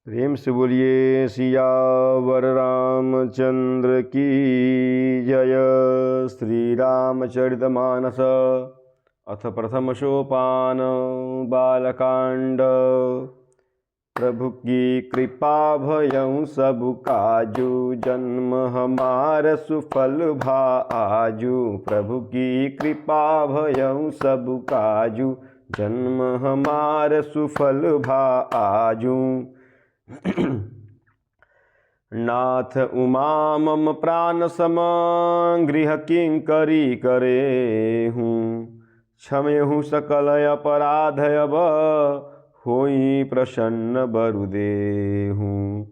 प्रेम से बोलिए सियावर रामचंद्र की जय। श्री रामचरितमानस अथ प्रथम सोपान बालकांड। प्रभु की कृपा भयं सब काजू, जन्म हमार सुफल भा आजू। प्रभु की कृपा भयं सब काजू, जन्म हमार सुफल भा आजू। नाथ उमा मम प्राण सम, गृह किंकरी करे हूँ। क्षम्यहु सकल अपराध अब, होई प्रसन्न बरुदेहूँ।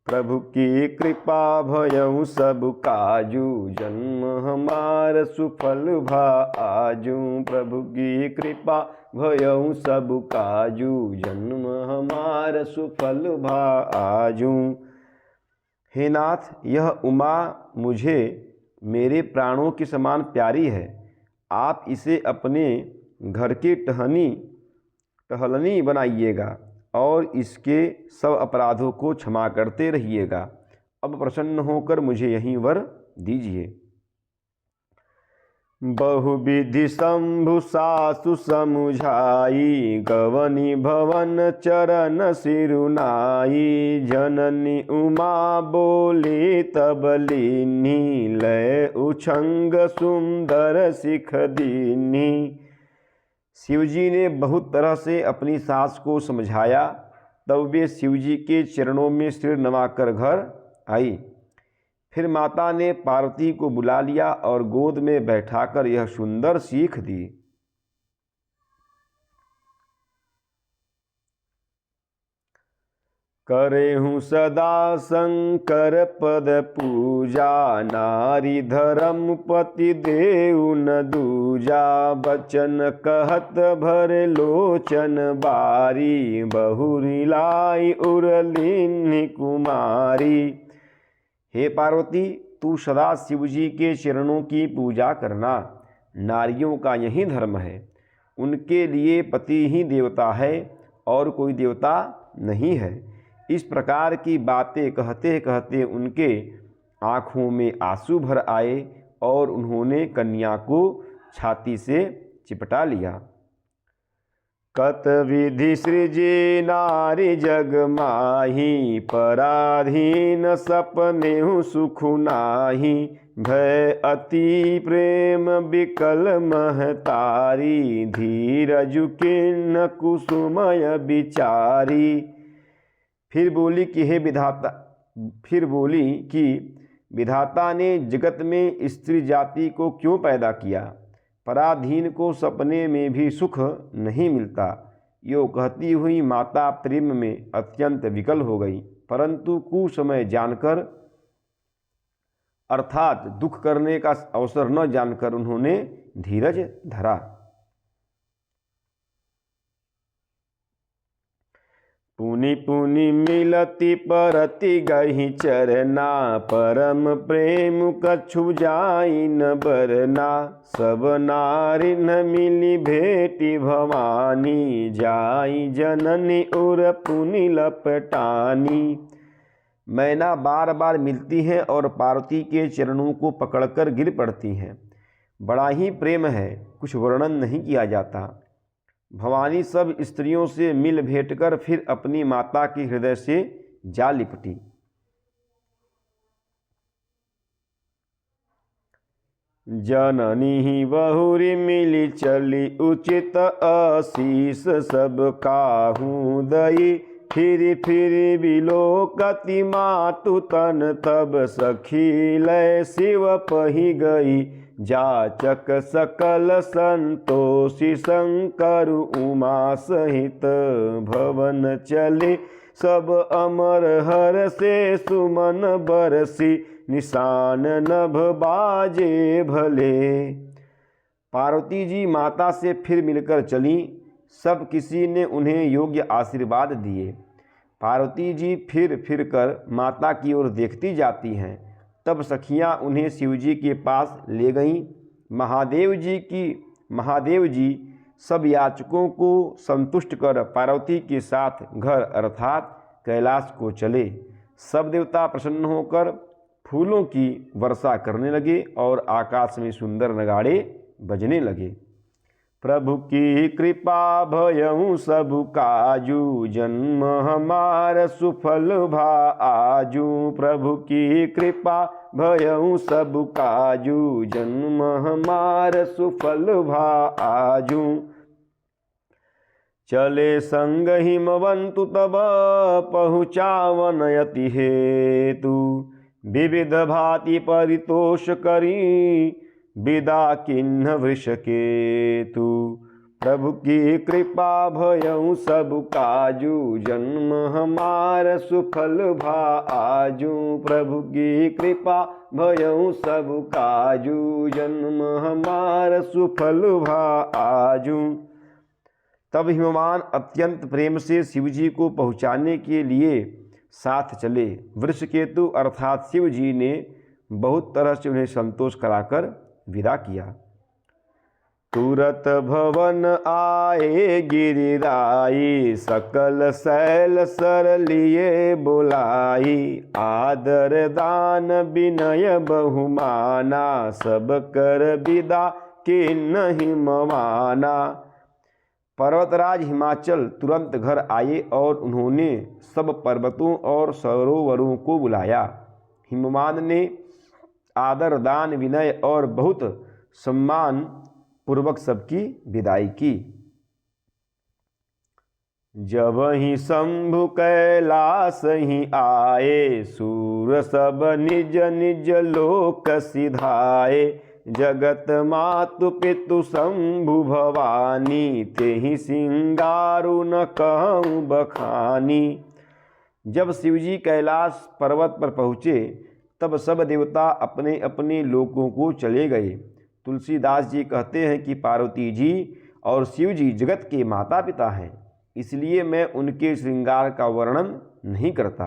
प्रभु की कृपा भयं सब काजू, जन्म हमार सुफल भा आजू। प्रभु की कृपा भयं सब काजू, जन्म हमार सुफल भा आजू। हे नाथ, यह उमा मुझे मेरे प्राणों के समान प्यारी है। आप इसे अपने घर की टहलनी बनाइएगा और इसके सब अपराधों को क्षमा करते रहिएगा। अब प्रसन्न होकर मुझे यहीं वर दीजिए। बहुविधि शंभु सासु समुझाई, गवनी भवन चरण सिरुनाई। जननी उमा बोली तब लीनी, लय उछंग सुंदर सिख दीनी। शिवजी ने बहुत तरह से अपनी सास को समझाया, तब वे शिवजी के चरणों में सिर नवाकर घर आई। फिर माता ने पार्वती को बुला लिया और गोद में बैठाकर यह सुंदर सीख दी। करेहूँ सदा शंकर पद पूजा, नारी धर्म पति देउ न दूजा। बचन कहत भर लोचन बारी, बहुरी लाई उरलीन कुमारी। हे पार्वती, तू सदा शिवजी के चरणों की पूजा करना। नारियों का यही धर्म है। उनके लिए पति ही देवता है और कोई देवता नहीं है। इस प्रकार की बातें कहते कहते उनके आँखों में आंसू भर आए और उन्होंने कन्या को छाती से चिपटा लिया। कत विधि सृजे नारी जग माही, पराधीन सपनेहु सुख नाही। भय अति प्रेम विकल महतारी, धीरज किन्न कुसुमय विचारी। फिर बोली कि विधाता ने जगत में स्त्री जाति को क्यों पैदा किया। पराधीन को सपने में भी सुख नहीं मिलता। यो कहती हुई माता प्रेम में अत्यंत विकल हो गई, परंतु कुसमय जानकर अर्थात दुख करने का अवसर न जानकर उन्होंने धीरज धरा। पुनि पुनि मिलती परति गहि चरना, परम प्रेम कछु जाई न बरना। सब नारी न मिली भेटी भवानी, जाई जननी उर पुनि लपटानी। मैना बार बार मिलती हैं और पार्वती के चरणों को पकड़कर गिर पड़ती हैं। बड़ा ही प्रेम है, कुछ वर्णन नहीं किया जाता। भवानी सब स्त्रियों से मिल भेंटकर फिर अपनी माता के हृदय से जा लिपटी। जननी ही बहुरी मिली चली, उचित आशीष सब काहू दई। फिर फिर बिलोकति मातु तन, तब सखी लय शिव पही गई। जाचक सकल संतोषी, शंकर उमा सहित भवन चले। सब अमर हर से सुमन बरसी, निशान नभ बाजे भले। पार्वती जी माता से फिर मिलकर चली। सब किसी ने उन्हें योग्य आशीर्वाद दिए। पार्वती जी फिर फिर कर माता की ओर देखती जाती हैं। तब सखियां उन्हें शिवजी के पास ले गईं। महादेव जी सब याचकों को संतुष्ट कर पार्वती के साथ घर अर्थात कैलाश को चले। सब देवता प्रसन्न होकर फूलों की वर्षा करने लगे और आकाश में सुंदर नगाड़े बजने लगे। प्रभु की कृपा भयउ सब काजू, जन्म हमार सुफल भा आजू। प्रभु की कृपा भयउ सब काजू, जन्म हमार सुफल भा आजू। चले संग हिमवंतु तब पहुँचावन यति हेतु, विविध भांति परितोष करी विदा किन्ह वृष केतु। प्रभु की कृपा भयउ सब काजू, जन्म हमार सुफल भा आजू। प्रभु की कृपा भयउ सब काजू, जन्म हमार सुफल भा आजू। तब हिमवान अत्यंत प्रेम से शिवजी को पहुँचाने के लिए साथ चले। वृषकेतु अर्थात शिव जी ने बहुत तरह से उन्हें संतोष कराकर विदा किया। तुरत भवन आए गिरिराई, सकल शैल सर लिए बुलाई। आदर दान विनय बहुमाना, सब कर विदा किन्ह हिमवाना। पर्वतराज हिमाचल तुरंत घर आए और उन्होंने सब पर्वतों और सरोवरों को बुलाया। हिमवान ने आदर दान विनय और बहुत सम्मान पूर्वक सबकी विदाई की। जब ही शंभु कैलाश ही आए, सूर सब निज निज लोक सिधाए। जगत मातु पितु शंभु भवानी, तेहि सिंगारु न कहूँ बखानी। जब शिवजी कैलाश पर्वत पर पहुँचे तब सब देवता अपने अपने लोकों को चले गए। तुलसीदास जी कहते हैं कि पार्वती जी और शिव जी जगत के माता पिता हैं, इसलिए मैं उनके श्रृंगार का वर्णन नहीं करता।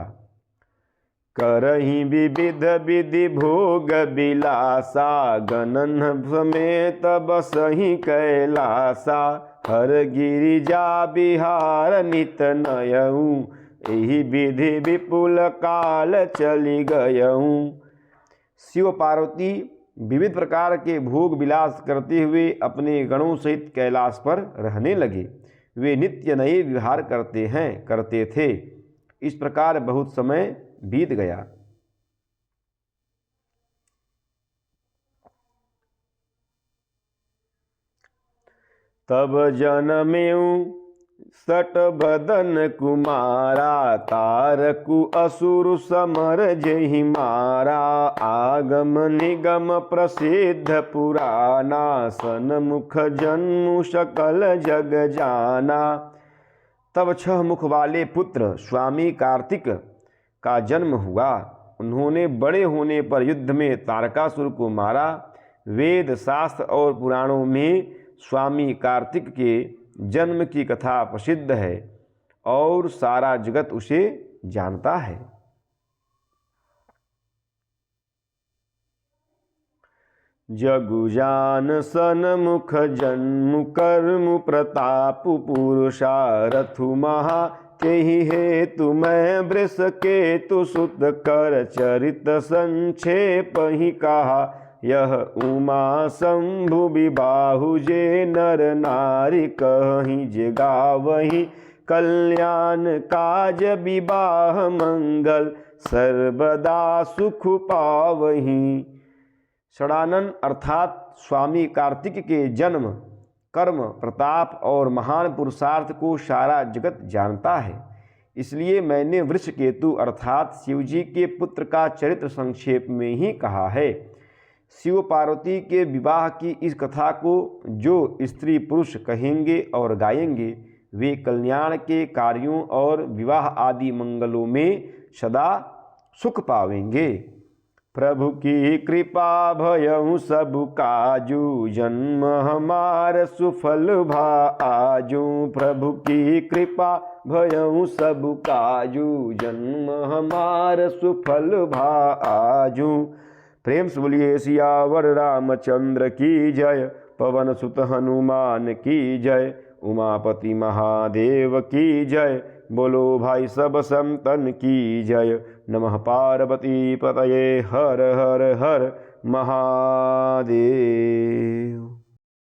करहि विविध विधि भोग विलासा, गणन समेत बसहि कैलासा। हर गिरिजा बिहार नित नयऊ, एहि विधि विपुल काल चली गयऊ। शिव पार्वती विविध प्रकार के भोग विलास करते हुए अपने गणों सहित कैलाश पर रहने लगे। वे नित्य नए विहार करते थे। इस प्रकार बहुत समय बीत गया। तब जनमेऊ सट बदन कुमारा, तारकु असुर समर जहि मारा। आगम निगम प्रसिद्ध पुराना, सनमुख जन्मु सकल जग जाना। तब 6 मुख वाले पुत्र स्वामी कार्तिक का जन्म हुआ। उन्होंने बड़े होने पर युद्ध में तारकासुर को मारा। वेद शास्त्र और पुराणों में स्वामी कार्तिक के जन्म की कथा प्रसिद्ध है और सारा जगत उसे जानता है। जगुजान सनमुख जन्मु कर्मु प्रतापु पुरुषारथु महा। तेहि हेतु मैं वृष केतु सुत कर, चरित संक्षेप ही कहा। यह उमा शंभु विबाहु जे नर नारी, कहीं जे गावहीं कल्याण काज विवाह मंगल, सर्वदा सुख पावहीं। षडानन अर्थात स्वामी कार्तिक के जन्म, कर्म, प्रताप और महान पुरुषार्थ को सारा जगत जानता है, इसलिए मैंने वृषकेतु अर्थात शिवजी के पुत्र का चरित्र संक्षेप में ही कहा है। शिव पार्वती के विवाह की इस कथा को जो स्त्री पुरुष कहेंगे और गाएंगे, वे कल्याण के कार्यों और विवाह आदि मंगलों में सदा सुख पावेंगे। प्रभु की कृपा भयउ सब काजू, जन्म हमार सुफल भा आजू। प्रभु की कृपा भयउ सब काजू, जन्म हमार सुफल भा आजू। प्रेम से बोलिए सियावर रामचंद्र की जय, पवन सुत हनुमान की जय, उमापति महादेव की जय, बोलो भाई सब संतन की जय। नमः पार्वती पतये हर हर हर महादेव।